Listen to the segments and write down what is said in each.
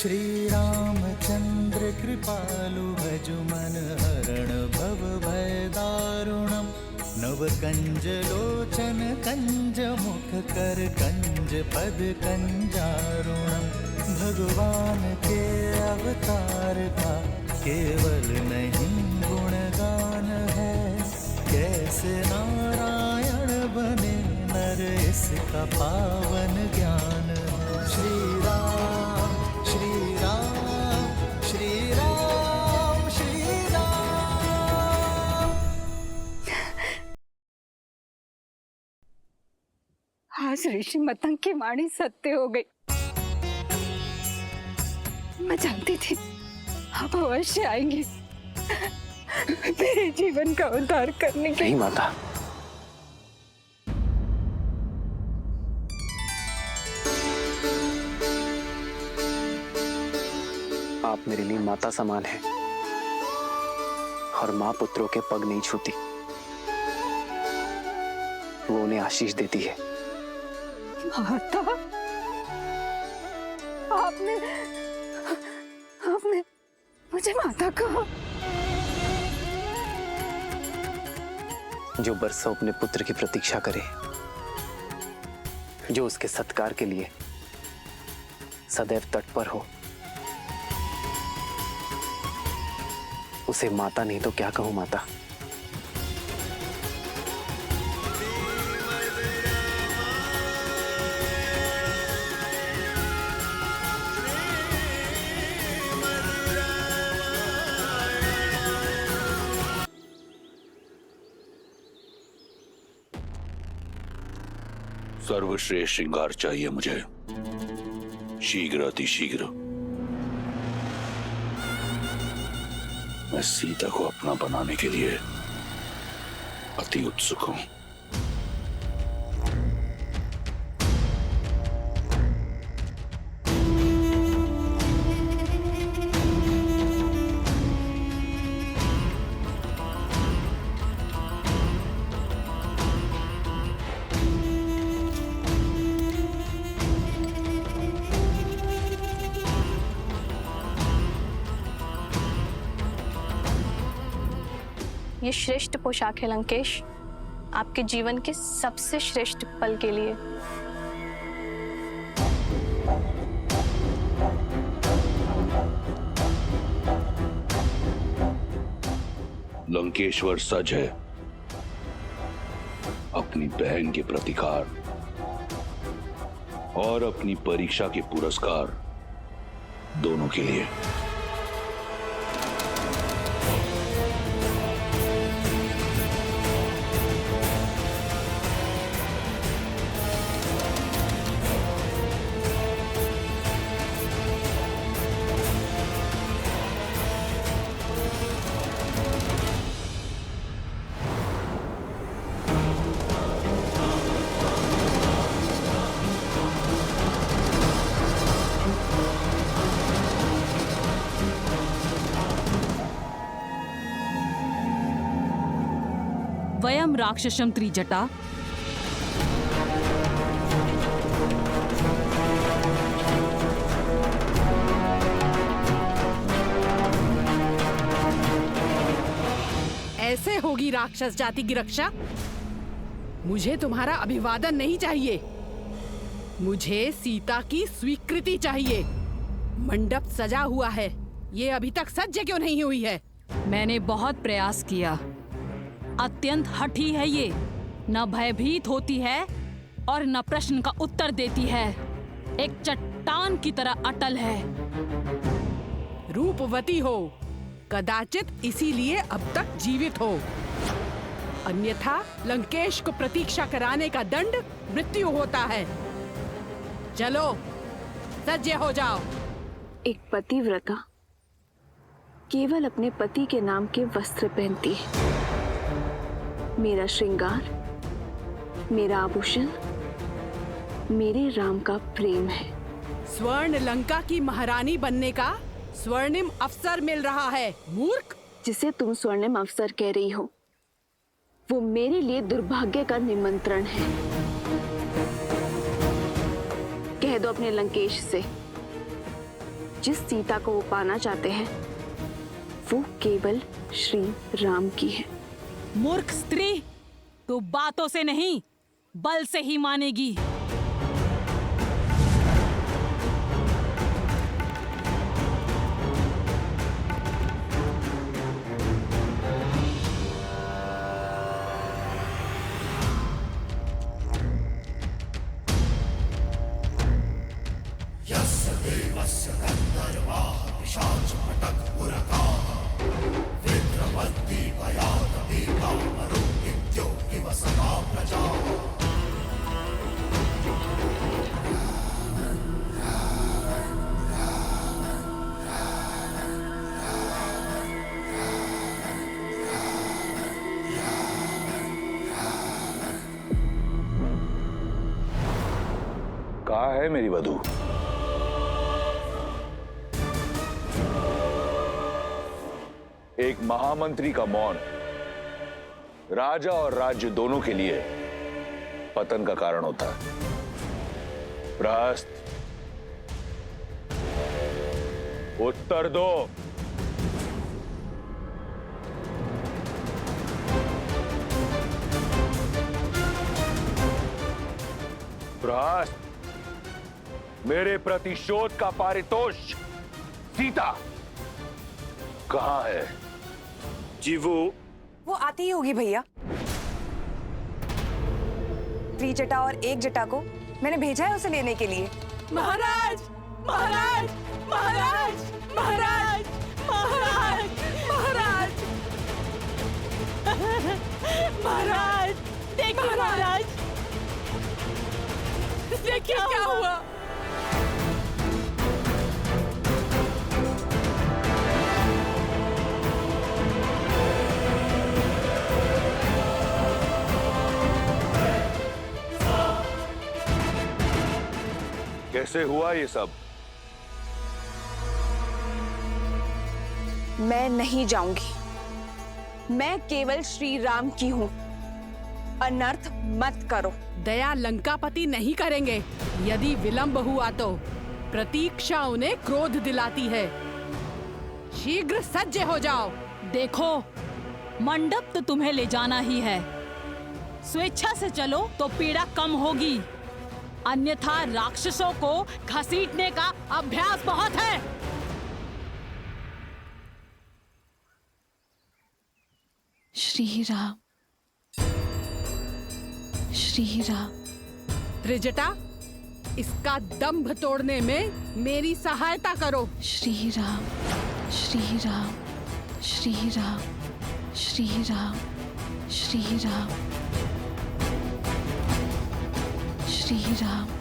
श्री रामचंद्र कृपालु भजु मन हरण भव भय दारुणम। नव कंज लोचन कंज मुख कर कंज पद कंजारुणम। भगवान के अवतार का केवल नहीं गुणगान है, कैसे नारायण बने नर इसका पावन ज्ञान है। श्री राम श्री राम श्री राम श्री राम। आज ऋषि मतंग की वाणी सत्य हो गई। मैं जानती थी आप अवश्य आएंगे मेरे जीवन का उद्धार करने के लिए। नहीं माता, आप मेरे लिए माता समान हैं और माँ पुत्रों के पग नहीं छूती, वो उन्हें आशीष देती है। माता, आपने मुझे माता कहा। जो बरसों अपने पुत्र की प्रतीक्षा करे, जो उसके सत्कार के लिए सदैव तत्पर हो, उसे माता नहीं तो क्या कहूं माता। सर्वश्रेष्ठ श्रृंगार चाहिए मुझे, शीघ्र अतिशीघ्र। मैं सीता को अपना बनाने के लिए अति उत्सुक हूं। ये श्रेष्ठ पोशाक है लंकेश, आपके जीवन के सबसे श्रेष्ठ पल के लिए। लंकेश्वर सज है अपनी बहन के प्रतिकार और अपनी परीक्षा के पुरस्कार दोनों के लिए। वयम राक्षसम त्रिजटा ऐसे होगी राक्षस जाति की रक्षा। मुझे तुम्हारा अभिवादन नहीं चाहिए, मुझे सीता की स्वीकृति चाहिए। मंडप सजा हुआ है, ये अभी तक सज्ज क्यों नहीं हुई है? मैंने बहुत प्रयास किया। अत्यंत हठी है ये, न भयभीत होती है और न प्रश्न का उत्तर देती है। एक चट्टान की तरह अटल है। रूपवती हो, कदाचित इसीलिए अब तक जीवित हो, अन्यथा लंकेश को प्रतीक्षा कराने का दंड मृत्यु होता है। चलो सज्ज हो जाओ। एक पतिव्रता केवल अपने पति के नाम के वस्त्र पहनती है। मेरा श्रृंगार, मेरा आभूषण, मेरे राम का प्रेम है। स्वर्ण लंका की महारानी बनने का स्वर्णिम अवसर मिल रहा है, मूर्ख। जिसे तुम स्वर्णिम अवसर कह रही हो, वो मेरे लिए दुर्भाग्य का निमंत्रण है। कह दो अपने लंकेश से जिस सीता को वो पाना चाहते हैं वो केवल श्री राम की है। मूर्ख स्त्री, तू बातों से नहीं बल से ही मानेगी। कहाँ है मेरी वधू? एक महामंत्री का मौन राजा और राज्य दोनों के लिए पतन का कारण होता है। प्रहस्त, उत्तर दो। प्रहस्त, मेरे प्रतिशोध का पारितोष सीता कहाँ है? जी वो आती ही होगी भैया। त्रिजटा और एक जटा को मैंने भेजा है उसे लेने के लिए। महाराज, महाराज, महाराज, महाराज, महाराज, महाराज, महाराज, देखिए महाराज, देखिए क्या हुआ। कैसे हुआ ये सब? मैं नहीं जाऊंगी। मैं केवल श्री राम की हूँ। अनर्थ मत करो। दया लंकापति नहीं करेंगे। यदि विलंब हुआ तो प्रतीक्षा उन्हें क्रोध दिलाती है। शीघ्र सज्ज हो जाओ। देखो, मंडप तो तुम्हें ले जाना ही है। स्वेच्छा से चलो तो पीड़ा कम होगी, अन्यथा राक्षसों को घसीटने का अभ्यास बहुत है। श्री राम, श्री राम। त्रिजटा, इसका दंभ तोड़ने में मेरी सहायता करो। श्री राम, श्री राम, श्री राम, श्री राम, श्री राम, श्री राम।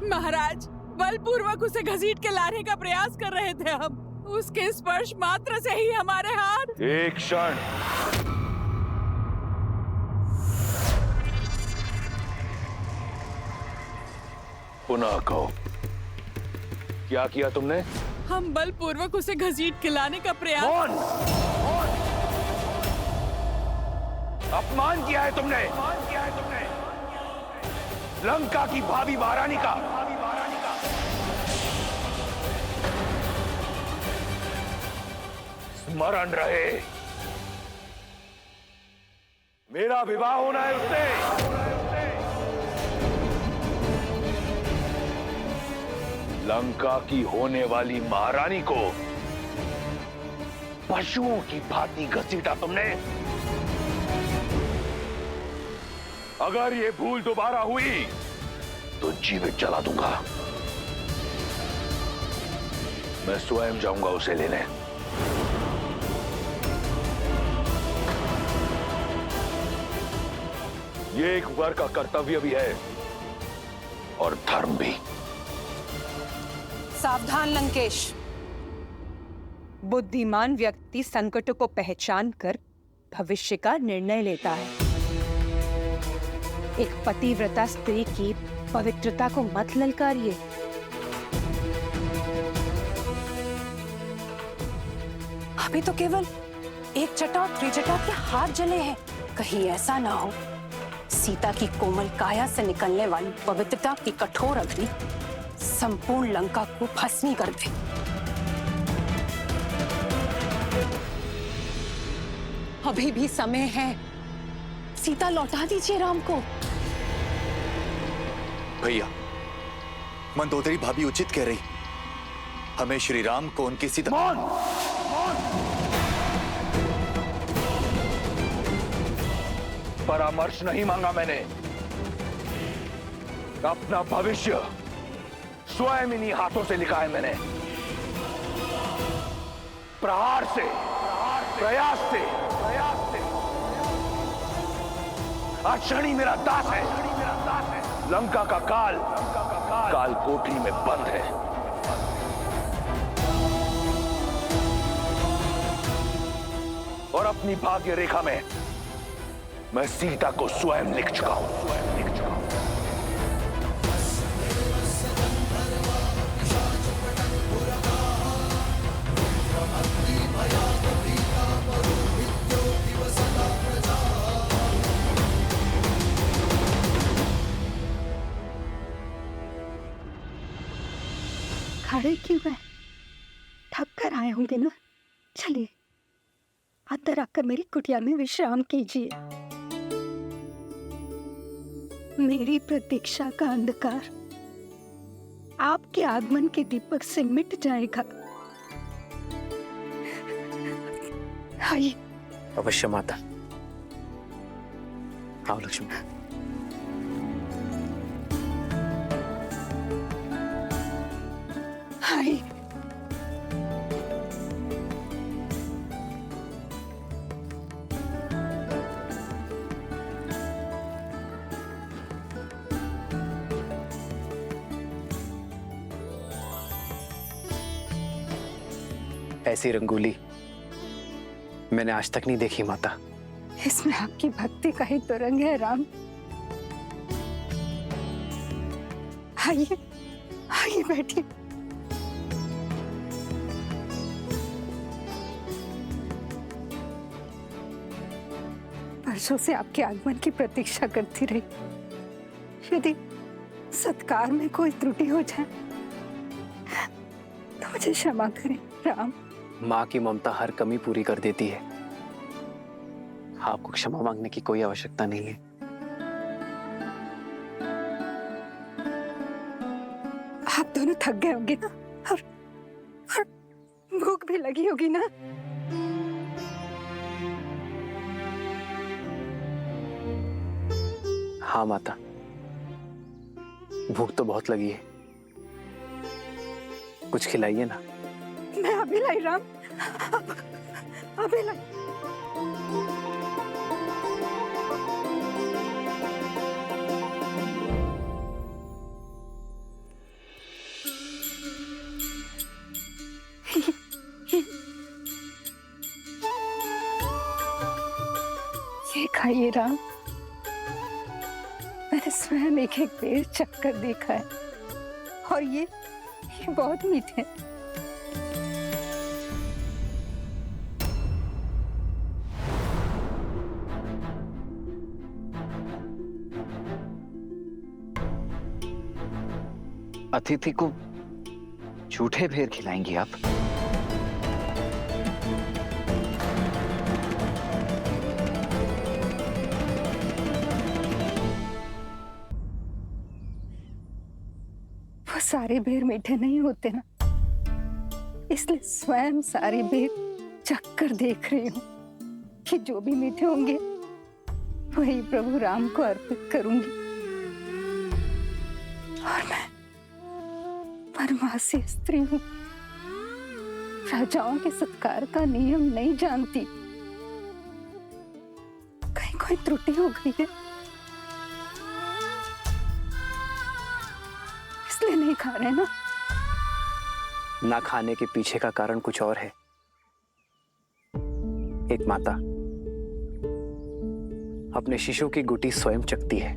महाराज, बलपूर्वक उसे घसीट के लाने का प्रयास कर रहे थे हम। उसके स्पर्श मात्र से ही हमारे हाथ। एक क्षण। पुनः कहो, क्या किया तुमने? हम बलपूर्वक उसे घसीट के लाने का प्रयास। कौन? अपमान किया है तुमने। लंका की भावी महारानी का। स्मरण रहे, मेरा विवाह होना है उससे। लंका की होने वाली महारानी को पशुओं की भांति घसीटा तुमने। अगर ये भूल दोबारा हुई तो जीवित जला दूंगा। मैं स्वयं जाऊंगा उसे लेने। ये एक वर का कर्तव्य भी है और धर्म भी। सावधान लंकेश, बुद्धिमान व्यक्ति संकटों को पहचान कर भविष्य का निर्णय लेता है। एक पतिव्रता स्त्री की पवित्रता को मत ललकारिए। अभी तो केवल एक जटा और त्रिजटा के हाथ जले हैं। कहीं ऐसा ना हो सीता की कोमल काया से निकलने वाली पवित्रता की कठोर अग्नि संपूर्ण लंका को भस्मी कर दे। अभी भी समय है, सीता लौटा दीजिए राम को। भैया, मंदोदरी भाभी उचित कह रही, हमें श्री राम को उनकी सीता। परामर्श नहीं मांगा मैंने, अपना भविष्य स्वयं इन्हीं हाथों से लिखा है मैंने। प्रहार से, प्रयास से, आज शनि मेरा दास है। लंका का काल कोठरी में बंद है। और अपनी भाग्य रेखा में मैं सीता को स्वयं लिख चुका हूं। खड़े क्यों हैं? थक कर आए होंगे ना। चलिए अंदर आकर मेरी कुटिया में विश्राम कीजिए। मेरी प्रतीक्षा का अंधकार आपके आगमन के दीपक से मिट जाएगा। आइए। अवश्य माता। आओ लक्ष्मी। आइए। ऐसी रंगोली मैंने आज तक नहीं देखी माता। इसमें आपकी भक्ति का ही तो रंग है राम। आइए आइए बैठिए। वर्षों से आपके आगमन की प्रतीक्षा करती रही। यदि सत्कार में कोई त्रुटि हो जाए तो मुझे क्षमा करें राम। माँ की ममता हर कमी पूरी कर देती है। आपको क्षमा मांगने की कोई आवश्यकता नहीं है। आप दोनों थक गए होंगे ना, और भूख भी लगी होगी ना। हाँ माता, भूख तो बहुत लगी है। कुछ खिलाइए ना। मैं अभी लाई राम, अभी लाई। ये खाइए राम। मैंने स्वयं एक एक पेड़ चखकर देखा है और ये बहुत मीठे हैं। अतिथि को झूठे भेर खिलाएंगी आप? वो सारे बेर मीठे नहीं होते ना, इसलिए स्वयं सारे बेर चख कर देख रही हूँ कि जो भी मीठे होंगे वही प्रभु राम को अर्पित करूंगी। और मैं परमासी स्त्री हूँ, राजाओं के सत्कार का नियम नहीं जानती। कहीं कोई त्रुटि हो गई है इसलिए नहीं खा रहे ना। ना खाने के पीछे का कारण कुछ और है। एक माता अपने शिशु की गुटी स्वयं चखती है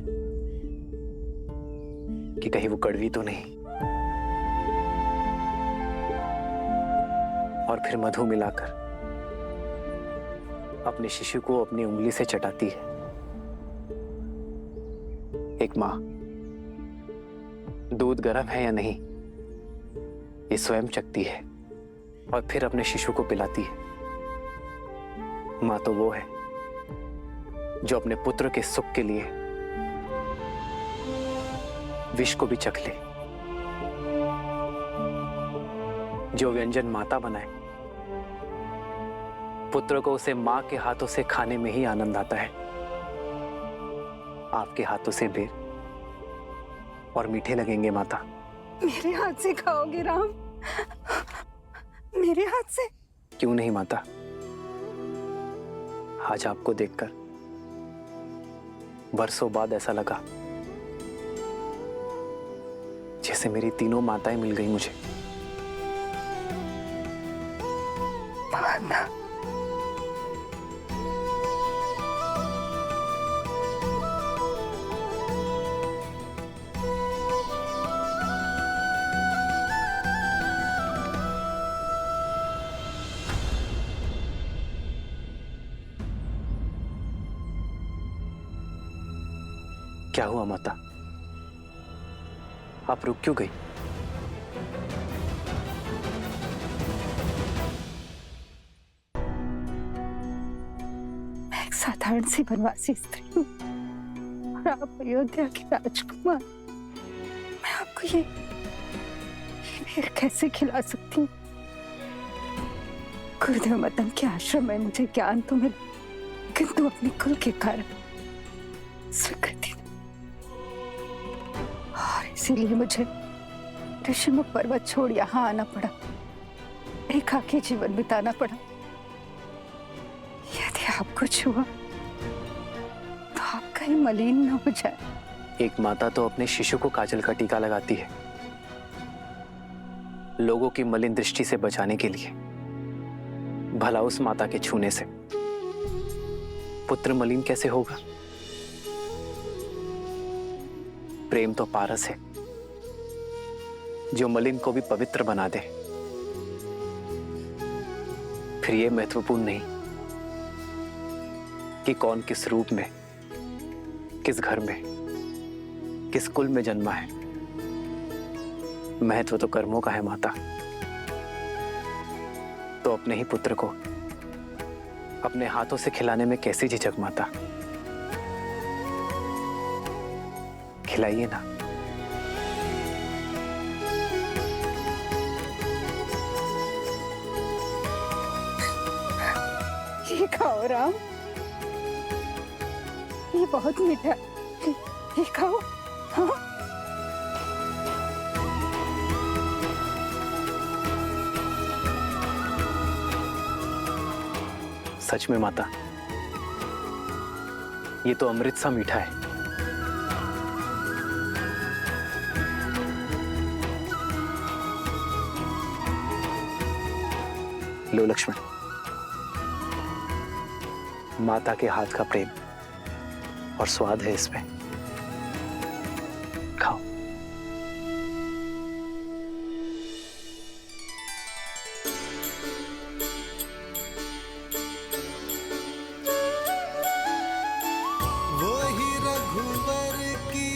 कि कहीं वो कड़वी तो नहीं, और फिर मधु मिलाकर अपने शिशु को अपनी उंगली से चटाती है। एक मां दूध गर्म है या नहीं ये स्वयं चखती है और फिर अपने शिशु को पिलाती है। मां तो वो है जो अपने पुत्र के सुख के लिए विष को भी चख ले। जो व्यंजन माता बनाए पुत्र को उसे मां के हाथों से खाने में ही आनंद आता है। आपके हाथों से बेर और मीठे लगेंगे माता। मेरे हाथ से खाओगे राम? मेरे हाथ से? क्यों नहीं माता, आज आपको देखकर बरसों बाद ऐसा लगा जैसे मेरी तीनों माताएं मिल गई मुझे। माता क्या हुआ माता, आप रुक क्यों गई? मैं एक साधारण सी वनवासी स्त्री हूँ और आप अयोध्या के राजकुमार। मैं आपको ये बेर कैसे खिला सकती हूँ? गुरुदेव मदन के आश्रम में मुझे ज्ञान तो मिला, किंतु अपने कुल के कारण स्वीकृति, और इसीलिए मुझे ऋषिमुख पर्वत छोड़ यहाँ आना पड़ा, एकाकी जीवन बिताना पड़ा। यदि आपको छुआ तो आप कहीं मलिन न हो जाए। एक माता तो अपने शिशु को काजल का टीका लगाती है लोगों की मलिन दृष्टि से बचाने के लिए। भला उस माता के छूने से पुत्र मलिन कैसे होगा? प्रेम तो पारस है जो मलिन को भी पवित्र बना दे। फिर यह महत्वपूर्ण नहीं कि कौन किस रूप में, किस घर में, किस कुल में जन्मा है। महत्व तो कर्मों का है माता। तो अपने ही पुत्र को अपने हाथों से खिलाने में कैसी झिझक माता? खिलाइए ना। ये खाओ राम, ये बहुत मीठा है, ये खाओ। हाँ, सच में माता, ये तो अमृत सा मीठा है। लो लक्ष्मण, माता के हाथ का प्रेम और स्वाद है इसमें, खाओ। वही रघुवर की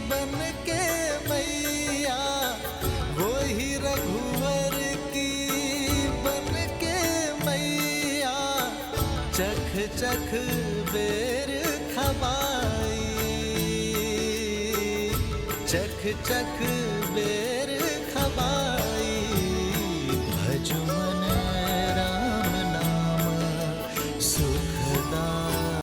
बन के मैया, वही रघुवर की बन के मैया, चख चख बेर खबाई, चख चख बेर